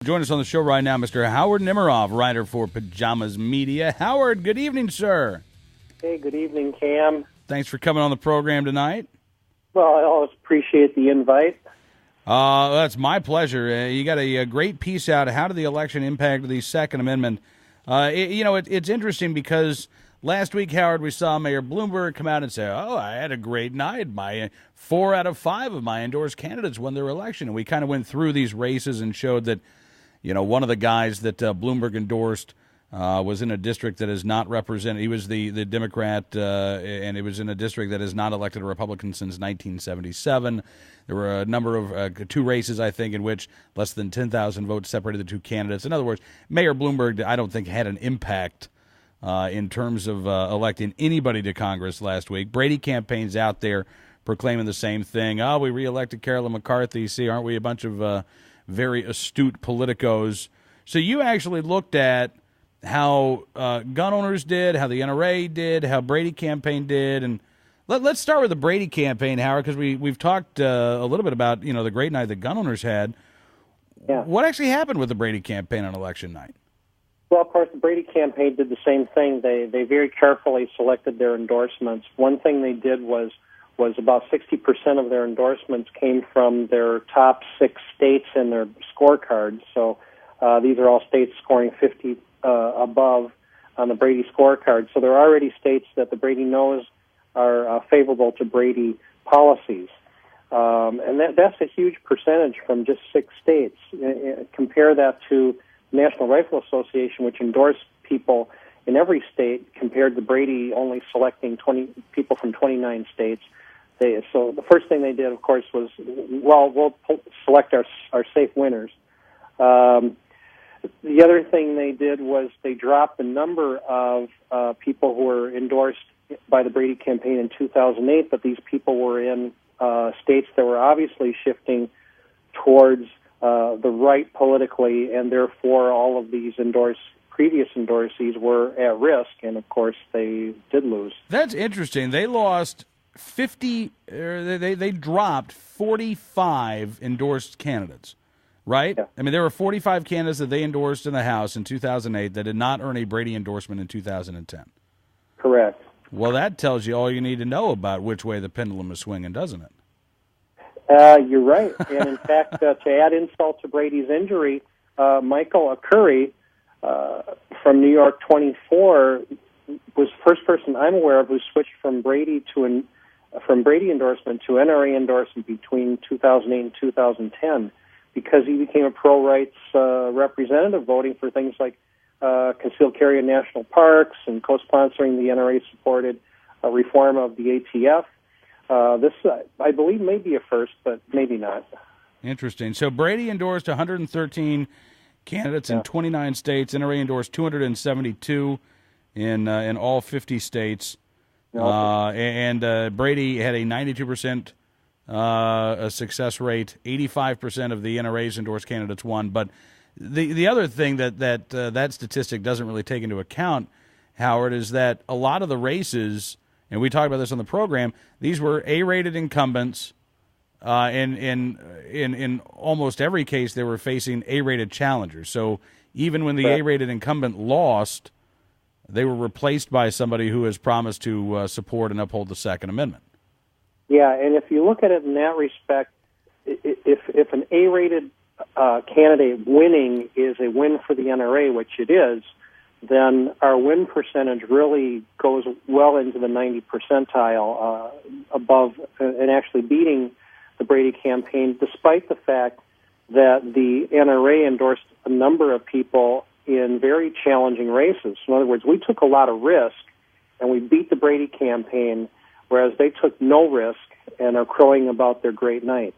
Join us on the show right now, Mr. Howard Nemiroff, writer for Pajamas Media. Howard, good evening, sir. Hey, good evening, Cam. Thanks for coming on the program tonight. Well, I always appreciate the invite. That's my pleasure. You got a great piece out. How did the election impact the Second Amendment? It's interesting because last week, Howard, we saw Mayor Bloomberg come out and say, I had a great night. My 4 out of 5 of my endorsed candidates won their election. And we kind of went through these races and showed that, one of the guys that Bloomberg endorsed was in a district that is not represented. He was the Democrat, and it was in a district that has not elected a Republican since 1977. There were a number of 2 races, I think, in which less than 10,000 votes separated the 2 candidates. In other words, Mayor Bloomberg, I don't think, had an impact in terms of electing anybody to Congress last week. Brady campaign's out there proclaiming the same thing. Oh, we reelected Carolyn McCarthy. See, aren't we a bunch of very astute politicos? So you actually looked at how gun owners did, how the NRA did, how Brady campaign did, and let's start with the Brady campaign, Howard, because we've talked a little bit about the great night that gun owners had. Yeah. What actually happened with the Brady campaign on election night? Well, of course, the Brady campaign did the same thing. They very carefully selected their endorsements. One thing they did was about 60% of their endorsements came from their top 6 states in their scorecards. So these are all states scoring 50 above on the Brady scorecard. So there are already states that the Brady knows are favorable to Brady policies. And that's a huge percentage from just 6 states. Compare that to the National Rifle Association, which endorsed people in every state, compared to Brady only selecting 20 people from 29 states. So the first thing they did, of course, was, we'll select our safe winners. The other thing they did was they dropped the number of people who were endorsed by the Brady campaign in 2008, but these people were in states that were obviously shifting towards the right politically, and therefore all of these previous endorsees were at risk, and of course they did lose. That's interesting. They lost 50, they dropped 45 endorsed candidates, right? Yeah. I mean, there were 45 candidates that they endorsed in the House in 2008 that did not earn a Brady endorsement in 2010. Correct. Well, that tells you all you need to know about which way the pendulum is swinging, doesn't it? You're right. And in fact, to add insult to Brady's injury, Michael Curry from New York 24 was the first person I'm aware of who switched from Brady endorsement to NRA endorsement between 2008 and 2010 because he became a pro-rights representative, voting for things like concealed carry in national parks and co-sponsoring the NRA-supported reform of the ATF. This, I believe, may be a first, but maybe not. Interesting. So Brady endorsed 113 candidates in 29 states. NRA endorsed 272 in all 50 states. And Brady had a 92% a success rate. 85% of the NRA's endorsed candidates won. But the other thing that statistic doesn't really take into account, Howard, is that a lot of the races, and we talked about this on the program, these were A-rated incumbents. In almost every case, they were facing A-rated challengers. So even when the A-rated incumbent lost, they were replaced by somebody who has promised to support and uphold the Second Amendment. Yeah, and if you look at it in that respect, if an A-rated candidate winning is a win for the NRA, which it is, then our win percentage really goes well into the 90 percentile above and actually beating the Brady campaign, despite the fact that the NRA endorsed a number of people in very challenging races. In other words, we took a lot of risk, and we beat the Brady campaign, whereas they took no risk and are crowing about their great night.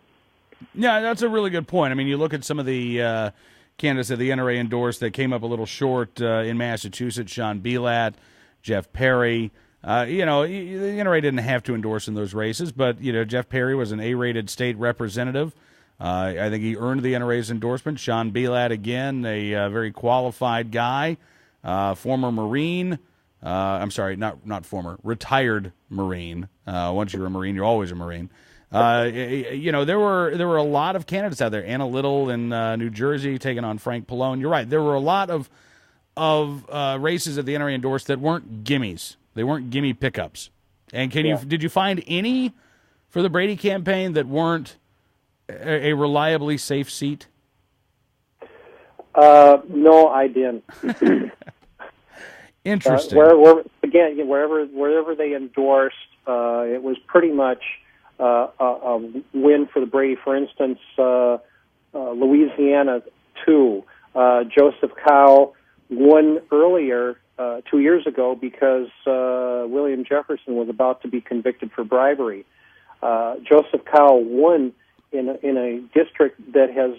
Yeah, that's a really good point. I mean, you look at some of the candidates that the NRA endorsed that came up a little short in Massachusetts, Sean Belat, Jeff Perry. The NRA didn't have to endorse in those races, but, Jeff Perry was an A-rated state representative. I think he earned the NRA's endorsement. Sean Belat, again, a very qualified guy, former Marine. I'm sorry, not former, retired Marine. Once you're a Marine, you're always a Marine. There were a lot of candidates out there. Anna Little in New Jersey taking on Frank Pallone. You're right. There were a lot of races that the NRA endorsed that weren't gimmies. They weren't gimme pickups. And did you find any for the Brady campaign that weren't a reliably safe seat? No, I didn't. Interesting. Wherever they endorsed, it was pretty much a win for the Brady. For instance, Louisiana 2. Joseph Cow won earlier 2 years ago because William Jefferson was about to be convicted for bribery. Joseph Cow won in a district that has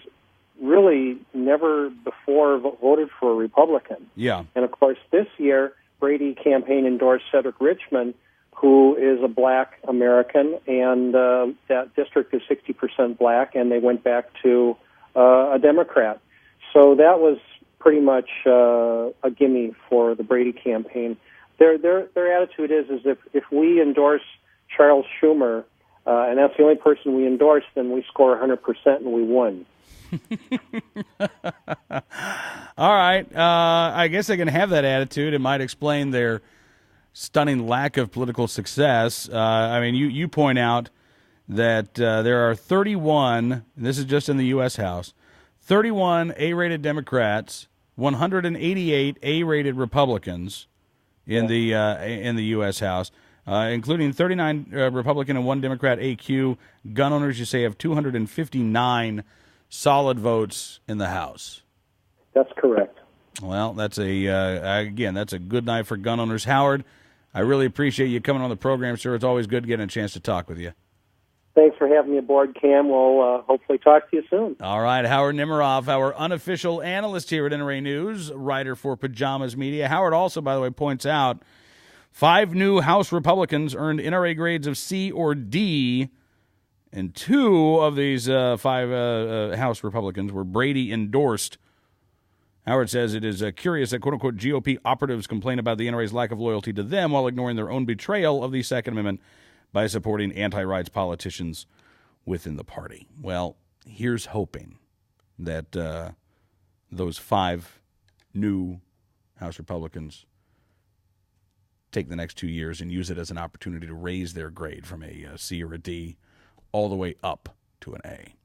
really never before voted for a Republican. Yeah. And, of course, this year, Brady campaign endorsed Cedric Richmond, who is a black American, and that district is 60% black, and they went back to a Democrat. So that was pretty much a gimme for the Brady campaign. Their attitude is if we endorse Charles Schumer, and that's the only person we endorse, then we score 100% and we won. All right. I guess they can have that attitude. It might explain their stunning lack of political success. You point out that there are 31, this is just in the U.S. House, 31 A-rated Democrats, 188 A-rated Republicans in the U.S. House, including 39 Republican and 1 Democrat AQ. Gun owners, you say, have 259 solid votes in the House. That's correct. Well, that's a good night for gun owners. Howard, I really appreciate you coming on the program, sir. It's always good getting a chance to talk with you. Thanks for having me aboard, Cam. We'll hopefully talk to you soon. All right, Howard Nemiroff, our unofficial analyst here at NRA News, writer for Pajamas Media. Howard also, by the way, points out 5 new House Republicans earned NRA grades of C or D, and 2 of these 5 House Republicans were Brady endorsed. Howard says it is curious that quote-unquote GOP operatives complain about the NRA's lack of loyalty to them while ignoring their own betrayal of the Second Amendment by supporting anti-rights politicians within the party. Well, here's hoping that those 5 new House Republicans take the next 2 years and use it as an opportunity to raise their grade from a C or a D all the way up to an A.